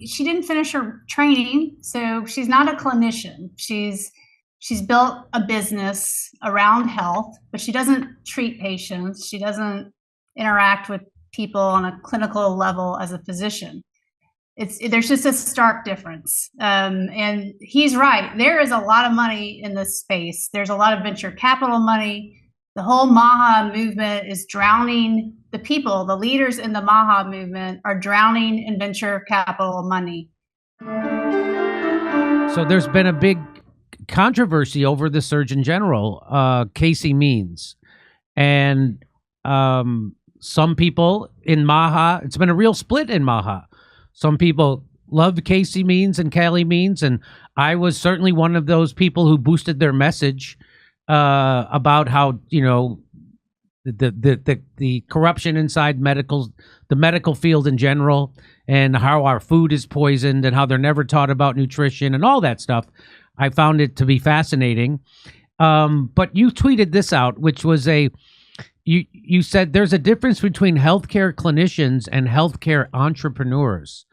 she didn't finish her training, so she's not a clinician. She's built a business around health, but she doesn't treat patients. She doesn't interact with people on a clinical level as a physician. There's just a stark difference. And he's right. There is a lot of money in this space. There's a lot of venture capital money. The whole MAHA movement is drowning the people. The leaders in the MAHA movement are drowning in venture capital money. So there's been a big controversy over the Surgeon General, Cassey Means. And some people in MAHA, it's been a real split in MAHA. Some people love Cassey Means and Talley Means, and I was certainly one of those people who boosted their message about how, you know, the corruption inside the medical field in general, and how our food is poisoned, and how they're never taught about nutrition and all that stuff. I found it to be fascinating. But you tweeted this out, which was you said there's a difference between healthcare clinicians and healthcare entrepreneurs.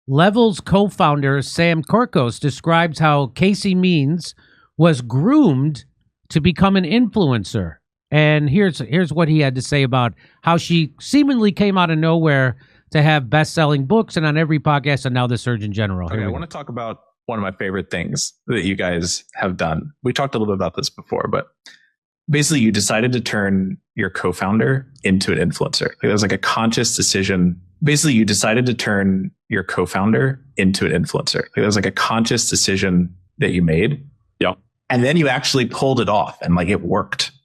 Level's co-founder, Sam Korkos, describes how Cassey Means was groomed to become an influencer. And here's what he had to say about how she seemingly came out of nowhere to have best-selling books and on every podcast, and now the Surgeon General. Okay, I want to talk about one of my favorite things that you guys have done. We talked a little bit about this before, but basically you decided to turn your co-founder into an influencer. It was like a conscious decision. Basically, you decided to turn your co-founder into an influencer. It was like a conscious decision that you made. Yeah. And then you actually pulled it off, and like it worked.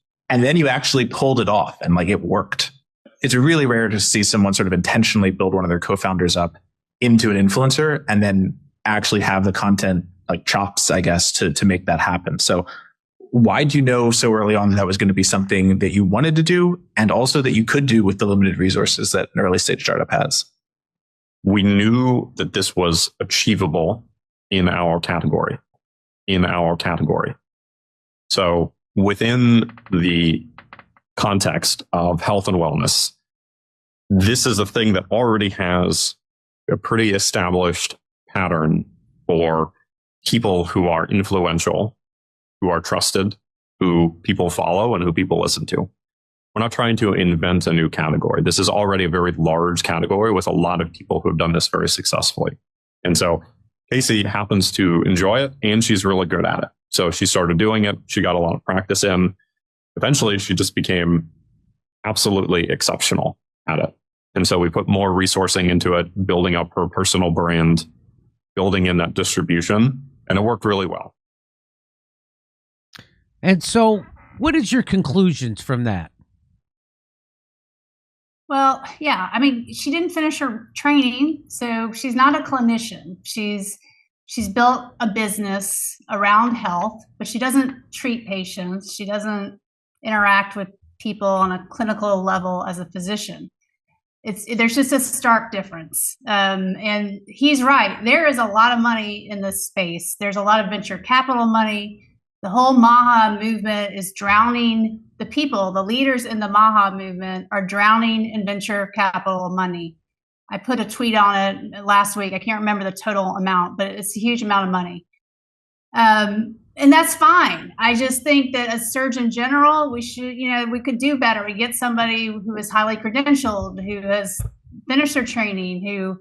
It's really rare to see someone sort of intentionally build one of their co-founders up into an influencer and then actually have the content like chops, I guess, to make that happen. So why did you know so early on that was going to be something that you wanted to do, and also that you could do with the limited resources that an early stage startup has? We knew that this was achievable in our category. So within the context of health and wellness, this is a thing that already has a pretty established pattern for people who are influential, who are trusted, who people follow, and who people listen to. We're not trying to invent a new category. This is already a very large category with a lot of people who have done this very successfully. And so Cassey happens to enjoy it, and she's really good at it. So she started doing it. She got a lot of practice in. Eventually, she just became absolutely exceptional at it. And so we put more resourcing into it, building up her personal brand, building in that distribution, and it worked really well. And so what is your conclusions from that? Well, yeah, I mean, she didn't finish her training, so she's not a clinician. She's built a business around health, but she doesn't treat patients. She doesn't interact with people on a clinical level as a physician. There's just a stark difference. And he's right. There is a lot of money in this space. There's a lot of venture capital money. The whole MAHA movement is drowning the people. The leaders in the MAHA movement are drowning in venture capital money. I put a tweet on it last week. I can't remember the total amount, but it's a huge amount of money. And that's fine. I just think that as Surgeon General, we could do better. We get somebody who is highly credentialed, who has finished their training,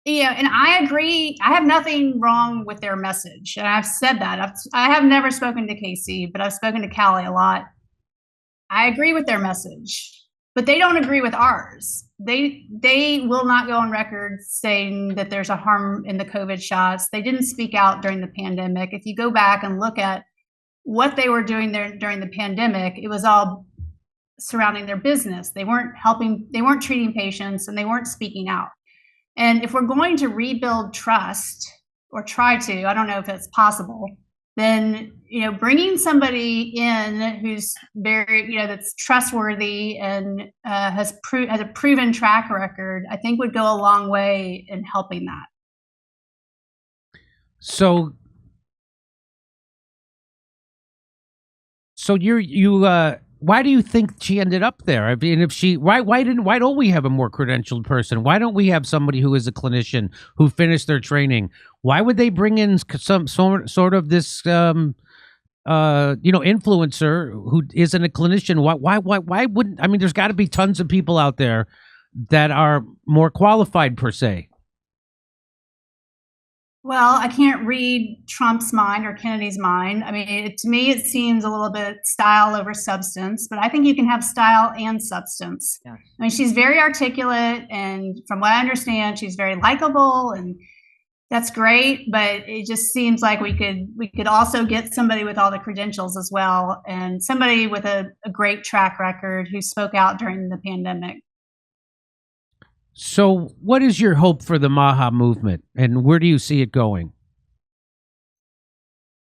and I agree. I have nothing wrong with their message. And I've said that. I have never spoken to Cassey, but I've spoken to Callie a lot. I agree with their message, but they don't agree with ours. They will not go on record saying that there's a harm in the COVID shots. They didn't speak out during the pandemic. If you go back and look at what they were doing there during the pandemic, it was all surrounding their business. They weren't treating patients, and they weren't speaking out. And if we're going to rebuild trust, or try to, I don't know if it's possible, then, bringing somebody in who's very, that's trustworthy and has a proven track record, I think would go a long way in helping that. So you why do you think she ended up there? I mean, if she, why don't we have a more credentialed person? Why don't we have somebody who is a clinician who finished their training? Why would they bring in some sort of this, influencer who isn't a clinician? Why wouldn't, I mean, there's got to be tons of people out there that are more qualified per se. Well, I can't read Trump's mind or Kennedy's mind. I mean, to me, it seems a little bit style over substance, but I think you can have style and substance. Yeah. I mean, she's very articulate, and from what I understand, she's very likable, and that's great. But it just seems like we could also get somebody with all the credentials as well, and somebody with a great track record who spoke out during the pandemic. So what is your hope for the MAHA movement, and where do you see it going?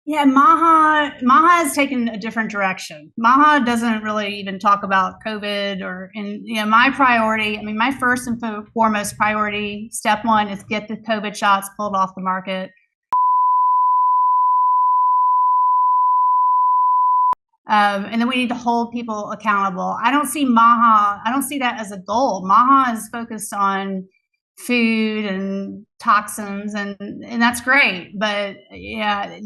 Yeah, MAHA has taken a different direction. MAHA doesn't really even talk about COVID my priority, I mean, my first and foremost priority, step one, is get the COVID shots pulled off the market. And then we need to hold people accountable. I don't see that as a goal. MAHA is focused on food and toxins, and that's great. But yeah,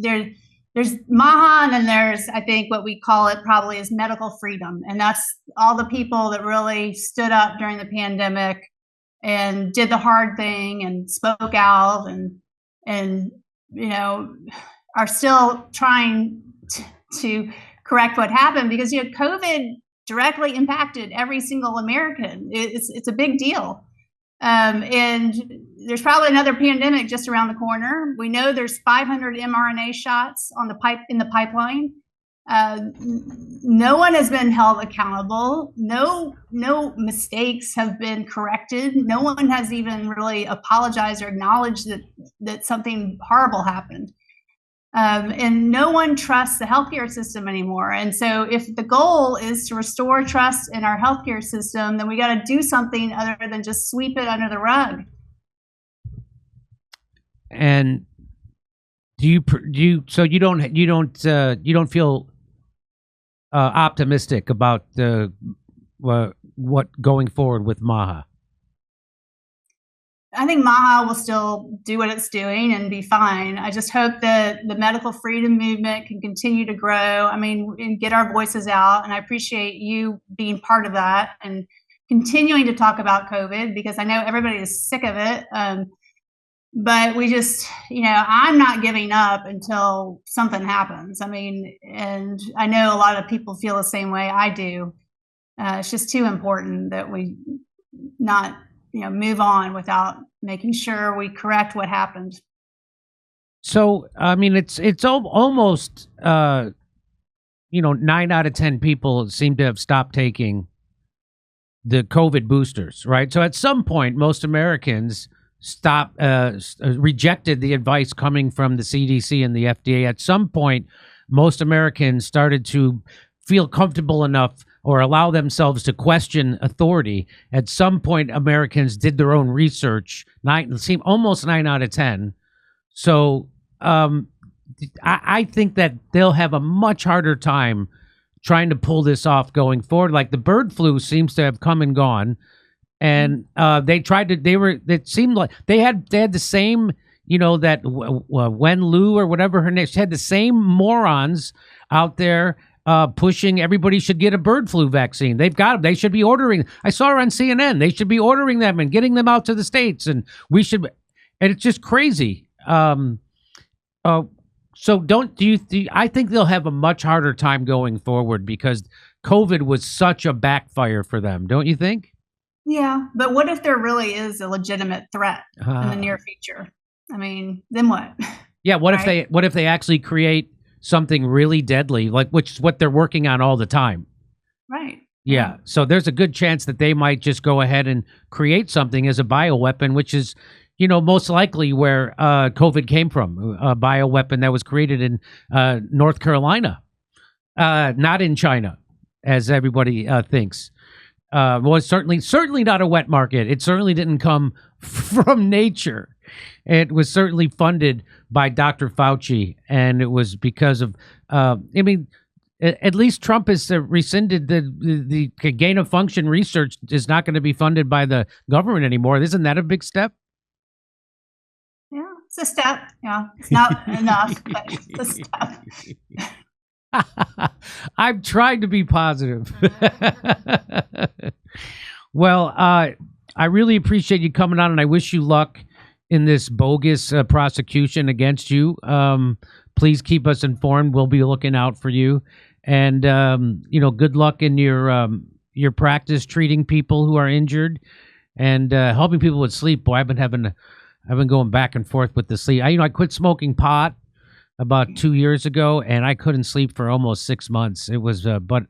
there's MAHA, and then there's, I think what we call it probably is medical freedom. And that's all the people that really stood up during the pandemic and did the hard thing and spoke out and are still trying to correct what happened, because COVID directly impacted every single American. It's a big deal, and there's probably another pandemic just around the corner. We know there's 500 mRNA shots in the pipeline. No one has been held accountable. No mistakes have been corrected. No one has even really apologized or acknowledged that something horrible happened. And no one trusts the healthcare system anymore. And so if the goal is to restore trust in our healthcare system, then we got to do something other than just sweep it under the rug. And you don't feel optimistic about what going forward with MAHA? I think MAHA will still do what it's doing and be fine. I just hope that the medical freedom movement can continue to grow. I mean, and get our voices out. And I appreciate you being part of that and continuing to talk about COVID, because I know everybody is sick of it. But we just, I'm not giving up until something happens. I mean, and I know a lot of people feel the same way I do. It's just too important that we not move on without making sure we correct what happened. So, I mean, it's almost, 9 out of 10 people seem to have stopped taking the COVID boosters, right? So at some point, most Americans rejected the advice coming from the CDC and the FDA. At some point, most Americans started to feel comfortable enough or allow themselves to question authority. At some point, Americans did their own research. Almost 9 out of 10. So I think that they'll have a much harder time trying to pull this off going forward. Like the bird flu seems to have come and gone, and it seemed like they had the same, that Wen Lu or whatever her name, she had the same morons out there pushing everybody should get a bird flu vaccine. They've got them. They should be ordering. I saw her on CNN. They should be ordering them and getting them out to the States. And we should, and it's just crazy. So I think they'll have a much harder time going forward because COVID was such a backfire for them. Don't you think? Yeah. But what if there really is a legitimate threat in the near future? I mean, then what? Yeah. What if they actually create something really deadly, which is what they're working on all the time. Right. Yeah. So there's a good chance that they might just go ahead and create something as a bioweapon, which is, most likely where COVID came from, a bioweapon that was created in North Carolina, not in China, as everybody thinks. Well, it's certainly not a wet market. It certainly didn't come from nature. It was certainly funded by Dr. Fauci, and it was because of, at least Trump has rescinded the gain of function research is not going to be funded by the government anymore. Isn't that a big step? Yeah, it's a step. Yeah, it's not enough, but it's a step. I'm trying to be positive. Well, I really appreciate you coming on, and I wish you luck in this bogus prosecution against you. Please keep us informed. We'll be looking out for you. And, good luck in your practice treating people who are injured and helping people with sleep. Boy, I've been going back and forth with the sleep. I quit smoking pot about 2 years ago, and I couldn't sleep for almost 6 months. It was, but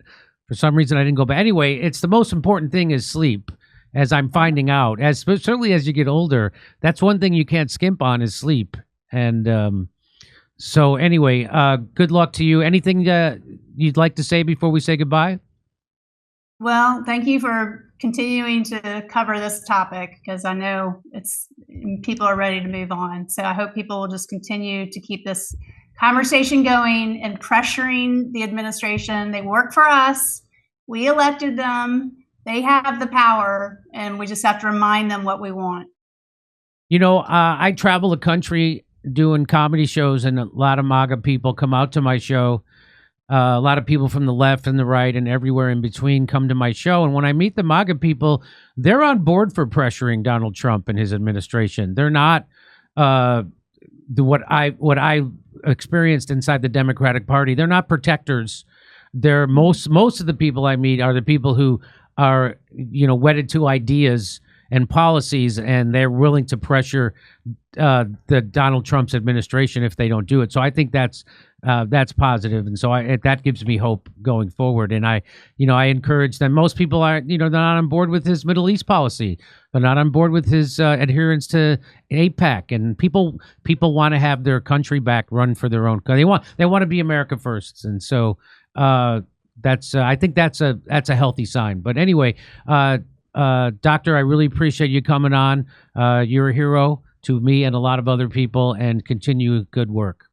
for some reason I didn't go back. Anyway, it's the most important thing is sleep, as I'm finding out. Certainly as you get older, that's one thing you can't skimp on is sleep. And so anyway, good luck to you. Anything you'd like to say before we say goodbye? Well, thank you for continuing to cover this topic, because I know people are ready to move on. So I hope people will just continue to keep this conversation going and pressuring the administration. They work for us. We elected them. They have the power, and we just have to remind them what we want. I travel the country doing comedy shows, and a lot of MAGA people come out to my show. A lot of people from the left and the right and everywhere in between come to my show. And when I meet the MAGA people, they're on board for pressuring Donald Trump and his administration. They're not what I experienced inside the Democratic Party. They're not protectors. They're most of the people I meet are the people who are, wedded to ideas and policies, and they're willing to pressure the Donald Trump's administration if they don't do it. So I think that's positive, and so that gives me hope going forward. And I encourage them. Most people are, they're not on board with his Middle East policy. They're not on board with his adherence to AIPAC. And people want to have their country back, run for their own. They want to be America first, and so that's I think that's a healthy sign. But anyway, Doctor, I really appreciate you coming on. You're a hero to me and a lot of other people, and continue good work.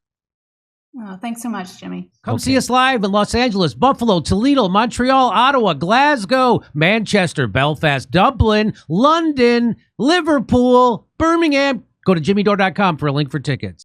Oh, thanks so much, Jimmy. Come see us live in Los Angeles, Buffalo, Toledo, Montreal, Ottawa, Glasgow, Manchester, Belfast, Dublin, London, Liverpool, Birmingham. Go to jimmydore.com for a link for tickets.